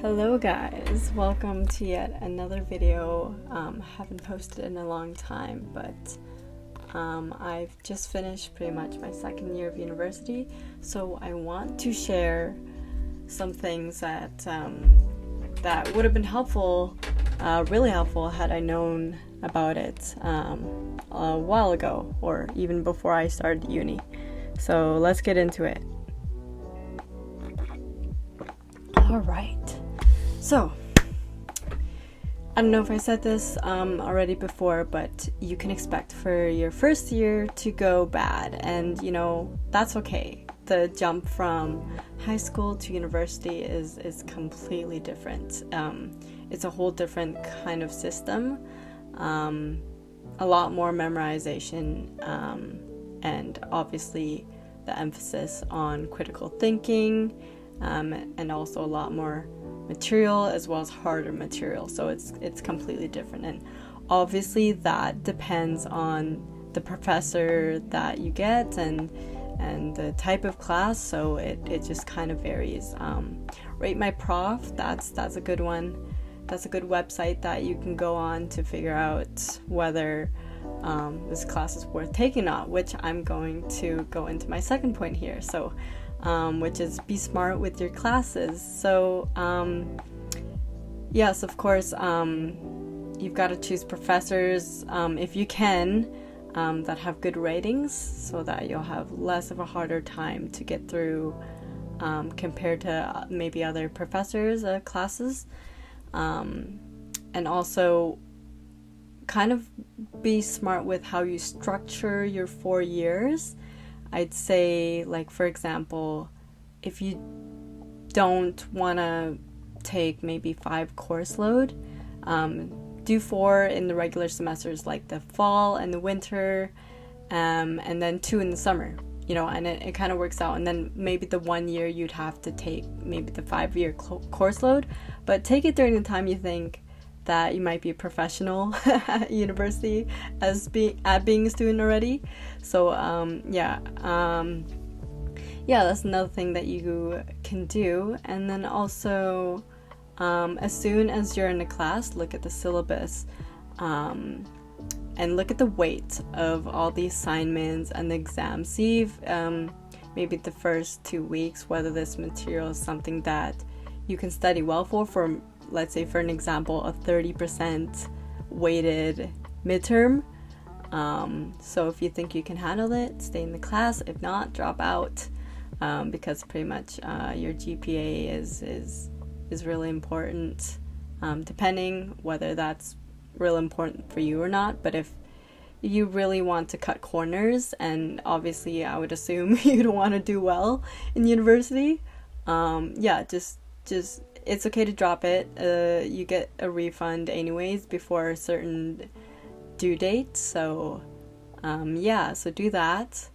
Hello guys, welcome to yet another video. Haven't posted in a long time, but I've just finished pretty much my second year of university, so I want to share some things that that would have been helpful, really helpful had I known about it a while ago or even before I started uni. So let's get into it. Alright. So, I don't know if I said this already before, but you can expect for your first year to go bad, and that's okay. The jump from high school to university is completely different. It's a whole different kind of system, a lot more memorization, and obviously the emphasis on critical thinking, and also a lot more material as well as harder material, so it's completely different, and obviously that depends on the professor that you get and the type of class, so it just kind of varies. Rate My Prof, that's a good one. That's a good website that you can go on to figure out whether this class is worth taking or not, which I'm going to go into my second point here. So which is be smart with your classes. So yes, of course, you've got to choose professors, if you can, that have good ratings, so that you'll have less of a harder time to get through compared to maybe other professors' classes, and also kind of be smart with how you structure your 4 years. I'd say, like, for example, if you don't want to take maybe 5 course load, do 4 in the regular semesters, like the fall and the winter, and then 2 in the summer, and it kind of works out. And then maybe the 1 year you'd have to take maybe the 5-year course load, but take it during the time you think that you might be a professional at university being a student already. So that's another thing that you can do. And then also, as soon as you're in a class, look at the syllabus, and look at the weight of all the assignments and the exams. See if maybe the first 2 weeks whether this material is something that you can study well for, let's say, for an example, a 30% weighted midterm. So if you think you can handle it, stay in the class. If not, drop out, because pretty much your GPA is really important, depending whether that's real important for you or not. But if you really want to cut corners, and obviously I would assume you don't want to do well in university, just it's okay to drop it. You get a refund anyways before a certain due date, so so do that.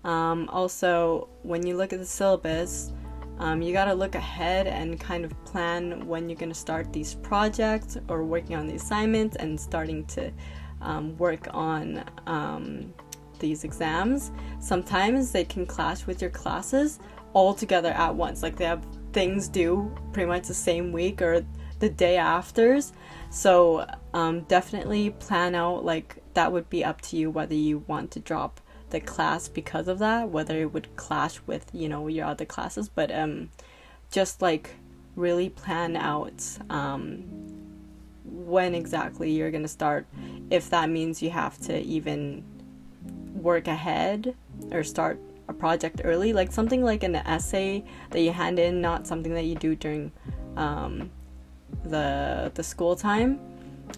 Also, when you look at the syllabus, you gotta look ahead and kind of plan when you're gonna start these projects or working on the assignments and starting to work on these exams. Sometimes they can clash with your classes all together at once, like they have things due pretty much the same week or the day afters. So definitely plan out, like, that would be up to you whether you want to drop the class because of that, whether it would clash with your other classes. But just like really plan out when exactly you're gonna start, if that means you have to even work ahead or start a project early, like something like an essay that you hand in, not something that you do during the school time.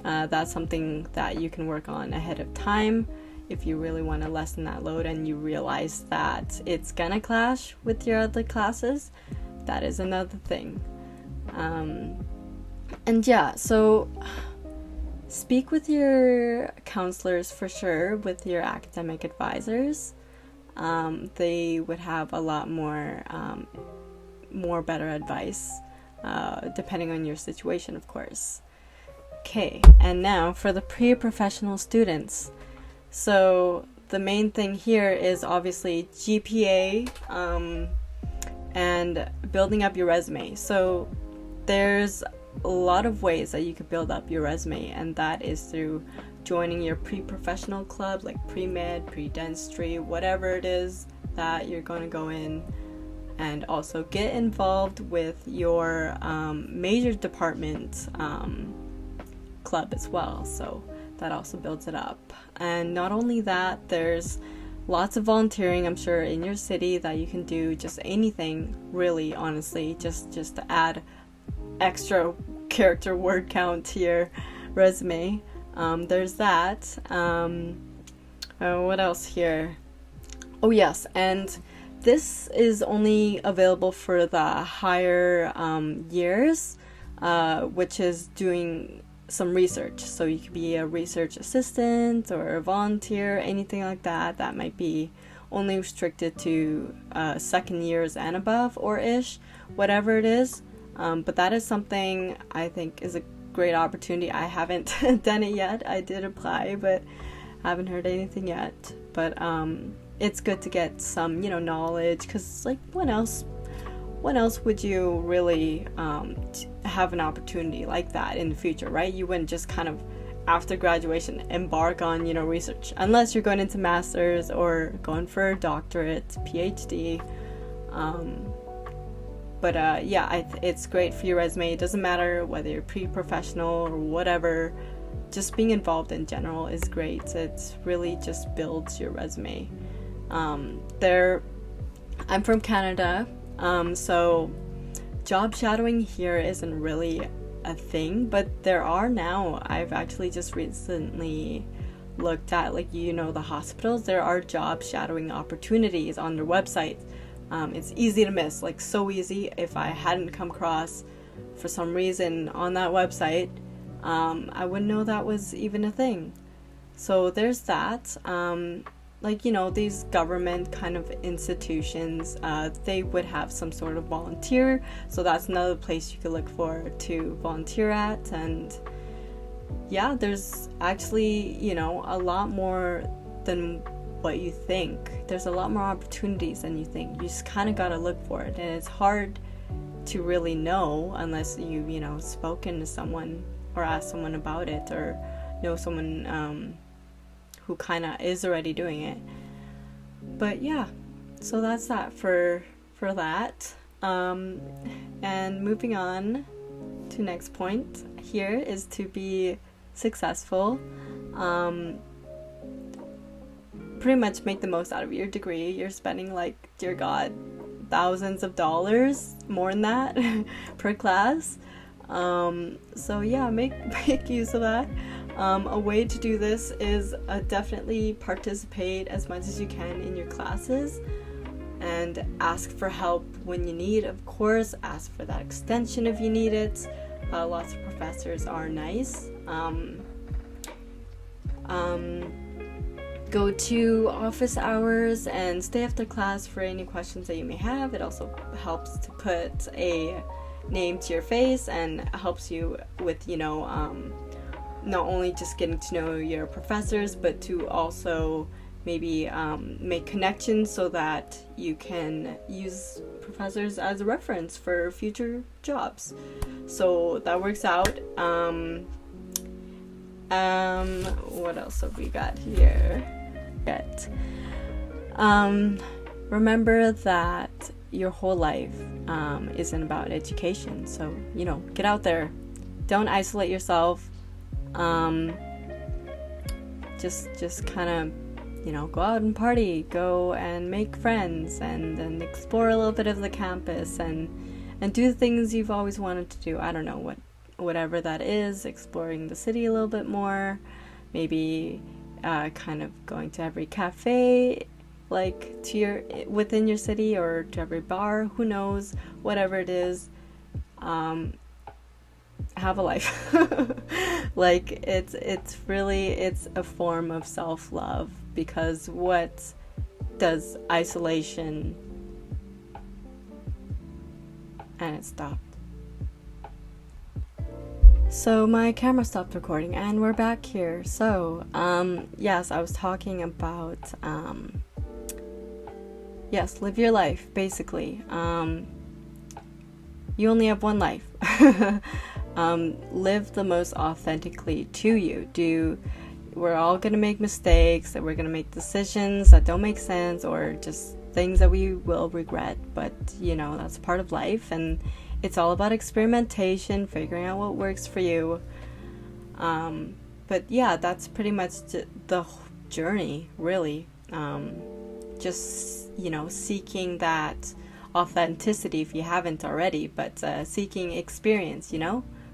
That's something that you can work on ahead of time if you really want to lessen that load and you realize that it's gonna clash with your other classes. That is another thing. So speak with your counselors for sure, with your academic advisors. They would have a lot more better advice, depending on your situation, of course. Okay, and now for the pre-professional students. So the main thing here is obviously GPA, and building up your resume. So there's a lot of ways that you could build up your resume, and that is through joining your pre-professional club, like pre-med, pre-dentistry, whatever it is that you're going to go in, and also get involved with your major department club as well. So that also builds it up. And not only that, there's lots of volunteering, I'm sure, in your city that you can do. Just anything, really, honestly, just to add extra character word count to your resume. There's that. What else here? Oh yes, and this is only available for the higher years, which is doing some research. So you could be a research assistant or a volunteer, anything like that. That might be only restricted to second years and above, or ish, whatever it is. But that is something I think is a great opportunity. I haven't done it yet. I did apply, but haven't heard anything yet. But it's good to get some, knowledge, because like when else would you really have an opportunity like that in the future, right? You wouldn't just kind of after graduation embark on research, unless you're going into masters or going for a doctorate, PhD. But it's great for your resume. It doesn't matter whether you're pre-professional or whatever. Just being involved in general is great. It really just builds your resume. I'm from Canada, so job shadowing here isn't really a thing, but there are now. I've actually just recently looked at, the hospitals. There are job shadowing opportunities on their website. It's easy to miss, so easy. If I hadn't come across for some reason on that website, I wouldn't know that was even a thing. So there's that. These government kind of institutions, they would have some sort of volunteer. So that's another place you could look for to volunteer at. And yeah, there's actually, a lot more than what you think. There's a lot more opportunities than you think. You just kind of got to look for it, and it's hard to really know unless you've spoken to someone or asked someone about it, or know someone who kind of is already doing it. But yeah, so that's that for that. And moving on to next point here is to be successful. Pretty much make the most out of your degree. You're spending dear God, thousands of dollars, more than that, per class. So yeah, make use of that. A way to do this is definitely participate as much as you can in your classes, and ask for help when you need. Of course, ask for that extension if you need it. Lots of professors are nice. Go to office hours and stay after class for any questions that you may have. It also helps to put a name to your face and helps you with, not only just getting to know your professors, but to also maybe make connections so that you can use professors as a reference for future jobs. So that works out. What else have we got here? Remember that your whole life isn't about education. So, get out there. Don't isolate yourself. Just kind of, go out and party, go and make friends, and explore a little bit of the campus, and do the things you've always wanted to do. I don't know, whatever that is, exploring the city a little bit more, maybe kind of going to every cafe within your city, or to every bar, who knows, whatever it is. Have a life. It's a form of self-love, because what does isolation? And it stopped. So my camera stopped recording and we're back here. So yes, I was talking about live your life, basically. You only have one life. live the most authentically to you. We're all gonna make mistakes, that we're gonna make decisions that don't make sense, or just things that we will regret, but that's part of life, and it's all about experimentation, figuring out what works for you. But yeah, that's pretty much the journey, really. Just seeking that authenticity if you haven't already, but seeking experience,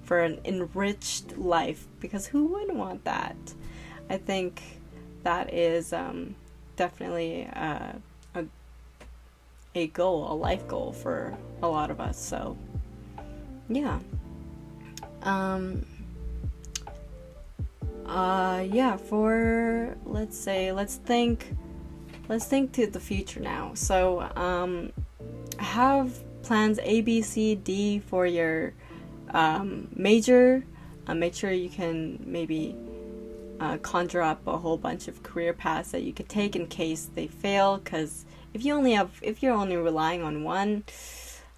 for an enriched life, because who wouldn't want that? I think that is definitely a goal, a life goal for a lot of us. So yeah. Let's think to the future now. So have plans A, B, C, D for your major. Make sure you can maybe conjure up a whole bunch of career paths that you could take in case they fail, because if you're only relying on one,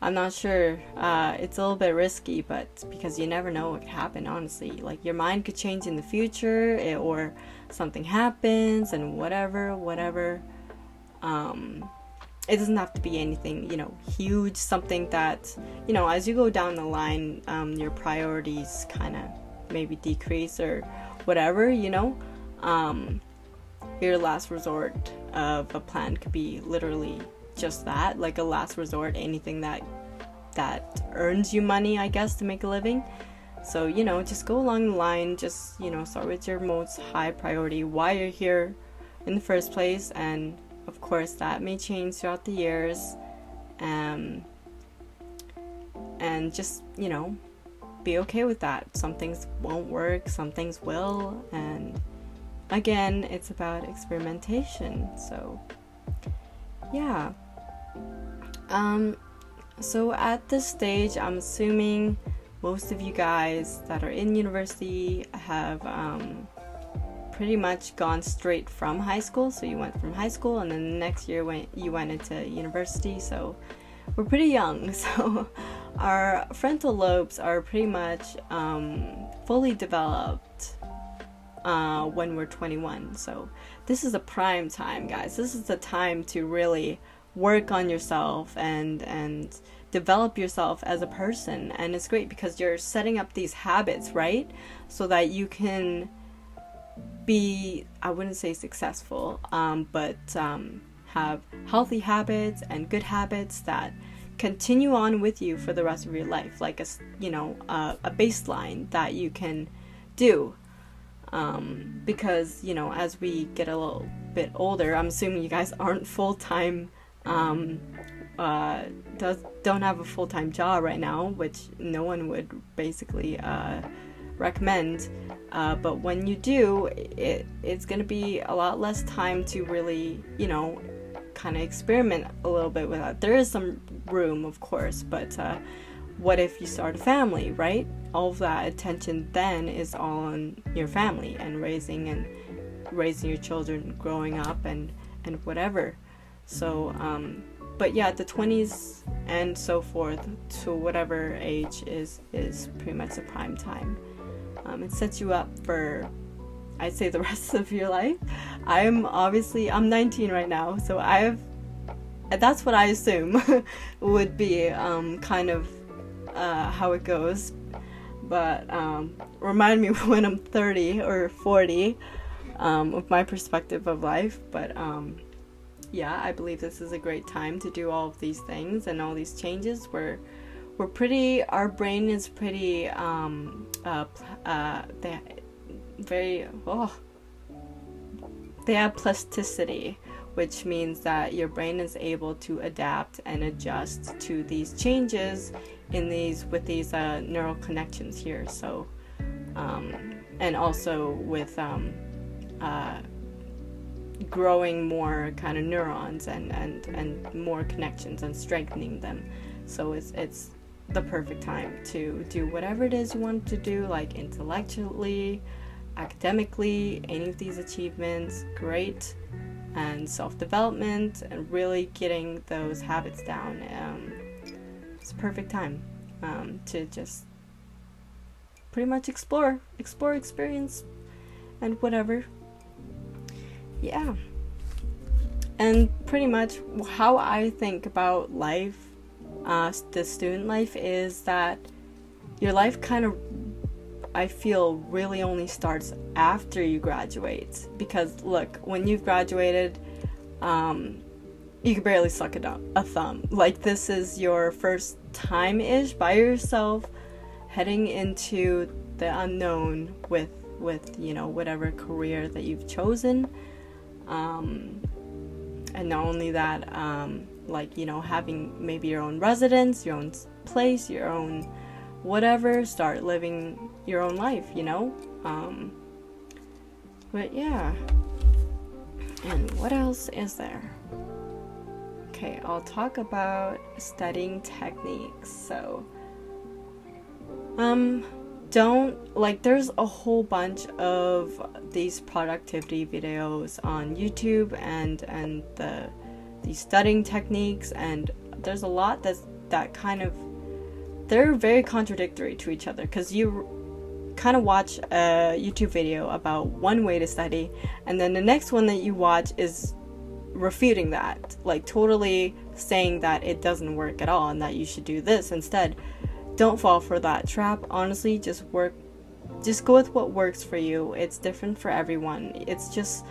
I'm not sure. It's a little bit risky, but because you never know what could happen, honestly. Like, your mind could change in the future, or something happens, and whatever. It doesn't have to be anything, huge, something that, as you go down the line, your priorities kind of maybe decrease or whatever, your last resort of a plan could be literally just that, like a last resort, anything that earns you money, I guess, to make a living. So, just go along the line, just, start with your most high priority, why you're here in the first place, and of course that may change throughout the years, and just, be okay with that. Some things won't work, some things will, and again, it's about experimentation. So yeah. So at this stage, I'm assuming most of you guys that are in university have pretty much gone straight from high school. So you went from high school, and then the next year you went into university. So we're pretty young. So our frontal lobes are pretty much fully developed when we're 21. So this is a prime time, guys. This is the time to really work on yourself and develop yourself as a person. And it's great because you're setting up these habits, right? So that you can be, I wouldn't say successful, but have healthy habits and good habits that continue on with you for the rest of your life, like a baseline that you can do. Because as we get a little bit older, I'm assuming you guys aren't full-time, don't have a full-time job right now, which no one would basically recommend, but when you do, it's gonna be a lot less time to really kind of experiment a little bit with that. There is some room, of course, but what if you start a family, right? All of that attention then is all on your family and raising your children, growing up and whatever. So but yeah, the 20s and so forth to whatever age is pretty much the prime time. It sets you up for, I'd say, the rest of your life. I'm 19 right now, so that's what I assume would be kind of how it goes. But remind me when I'm 30 or 40 of my perspective of life. But yeah, I believe this is a great time to do all of these things and all these changes. Our brain is pretty they have plasticity, which means that your brain is able to adapt and adjust to these changes with these neural connections here. So and also with growing more kind of neurons and more connections and strengthening them. So it's the perfect time to do whatever it is you want to do, like intellectually, academically, any of these achievements, great, and self-development, and really getting those habits down. It's a perfect time to just pretty much explore, experience, and whatever. Yeah. And pretty much how I think about life, the student life, is that your life kind of, I feel, really only starts after you graduate. Because look, when you've graduated, you can barely suck a thumb. Like, this is your first time-ish by yourself heading into the unknown with whatever career that you've chosen. And not only that, having maybe your own residence, your own place, your own whatever, start living your own life, but yeah. And what else is there? Okay, I'll talk about studying techniques. So, there's a whole bunch of these productivity videos on YouTube and these studying techniques, and there's a lot that kind of, they're very contradictory to each other, because you kind of watch a YouTube video about one way to study, and then the next one that you watch is refuting that, like totally saying that it doesn't work at all and that you should do this instead. Don't fall for that trap. Honestly, just go with what works for you. It's different for everyone. It's just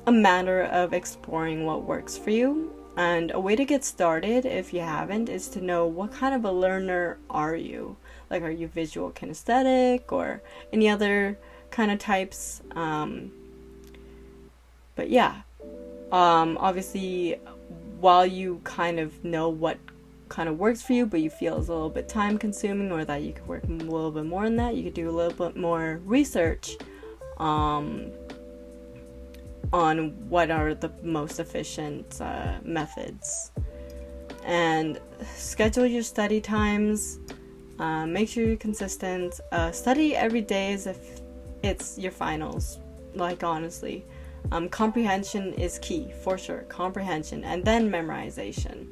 a matter of exploring what works for you. And a way to get started, if you haven't, is to know what kind of a learner are you. Like, are you visual kinesthetic or any other kind of types? But yeah, obviously, while you kind of know what kind of works for you, but you feel it's a little bit time consuming, or that you could work a little bit more on that, you could do a little bit more research on what are the most efficient methods, and schedule your study times. Make sure you're consistent. Study every day as if it's your finals. Like, honestly, comprehension is key for sure. Comprehension and then memorization.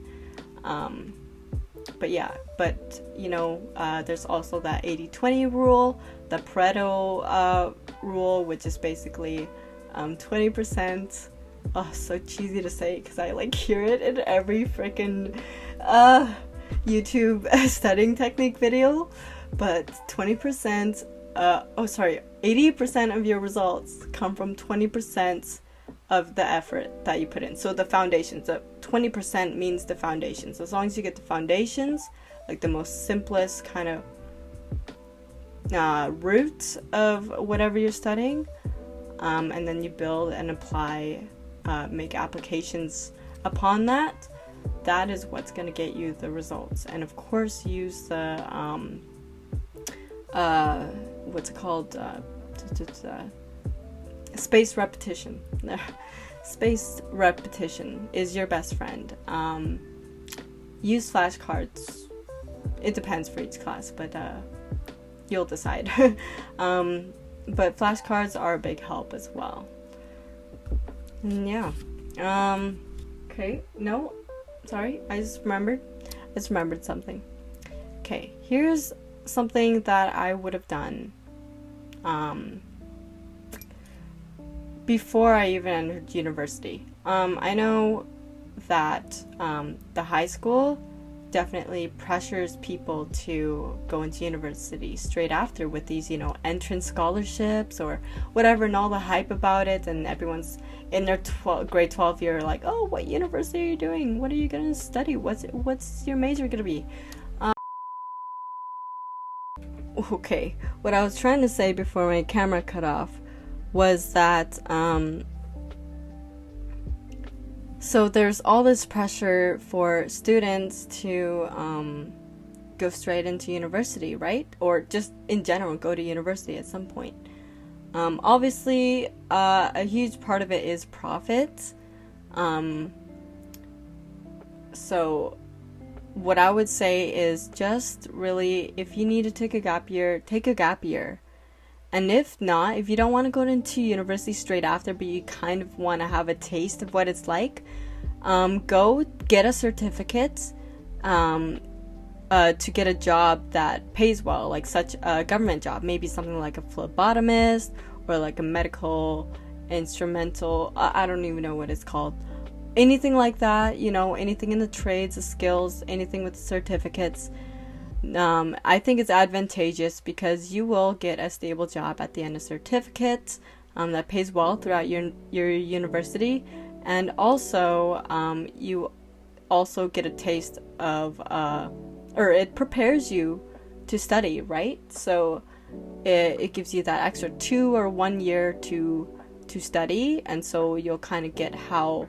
There's also that 80-20 rule, the Pareto rule, which is basically 20%. Oh, so cheesy to say, because I hear it in every freaking YouTube studying technique video. But 20%, 80% of your results come from 20% of the effort that you put in. So the foundations, so 20% means the foundations. As long as you get the foundations, like the most simplest kind of root of whatever you're studying, and then you build and apply, make applications upon that, that is what's going to get you the results. And of course, use the spaced repetition. Spaced repetition is your best friend. Use flashcards. It depends for each class, but you'll decide. But flashcards are a big help as well. And yeah. Okay. No. Sorry. I just remembered something. Okay. Here's something that I would have done before I even entered university. I know that the high school definitely pressures people to go into university straight after with these, entrance scholarships or whatever, and all the hype about it, and everyone's in their grade 12 year like, oh, what university are you doing? What are you going to study? What's your major going to be? Okay, what I was trying to say before my camera cut off was that so there's all this pressure for students to go straight into university, right? Or just in general go to university at some point. Obviously, a huge part of it is profit. So what I would say is just really, if you need to take a gap year, take a gap year. And if not, if you don't want to go into university straight after, but you kind of want to have a taste of what it's like, go get a certificate, to get a job that pays well, like such a government job, maybe something like a phlebotomist or like a medical instrumental, I don't even know what it's called, anything like that, you know, anything in the trades, the skills, anything with certificates. I think it's advantageous because you will get a stable job at the end of certificates that pays well throughout your university, and also you also get a taste of or it prepares you to study, right? So it gives you that extra 2 or 1 year to study, and so you'll kind of get how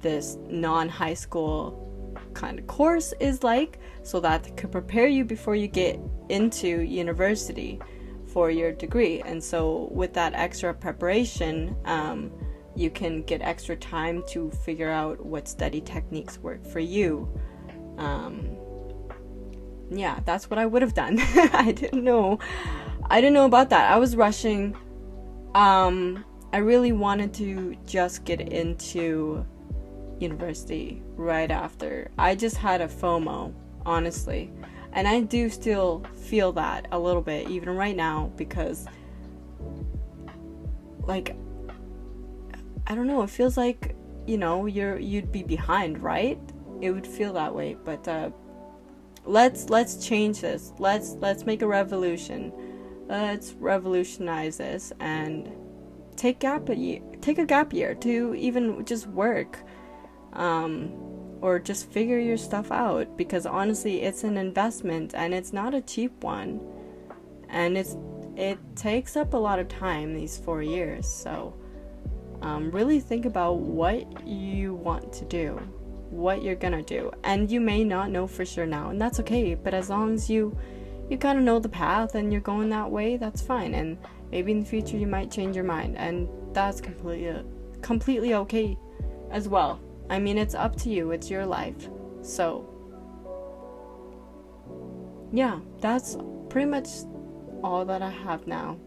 this non-high school kind of course is like, so that could prepare you before you get into university for your degree. And so with that extra preparation, you can get extra time to figure out what study techniques work for you. Yeah, that's what I would have done. I didn't know about that. I was rushing. I really wanted to just get into university right after. I just had a FOMO, honestly, and I do still feel that a little bit even right now, because like, I don't know, it feels like, you know, you'd be behind, right? It would feel that way. But let's change this. Let's make a revolution. Let's revolutionize this and take a gap year to even just work, or just figure your stuff out, because honestly it's an investment and it's not a cheap one, and it takes up a lot of time, these 4 years. So really think about what you want to do, what you're gonna do, and you may not know for sure now, and that's okay. But as long as you kind of know the path and you're going that way, that's fine. And maybe in the future you might change your mind, and that's completely okay as well. I mean, it's up to you, it's your life. So yeah, that's pretty much all that I have now.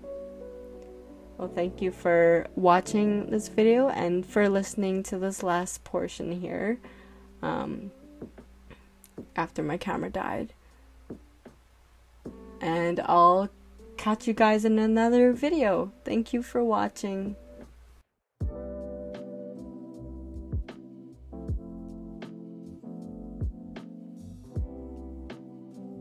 Well, thank you for watching this video and for listening to this last portion here, after my camera died. And I'll catch you guys in another video. Thank you for watching.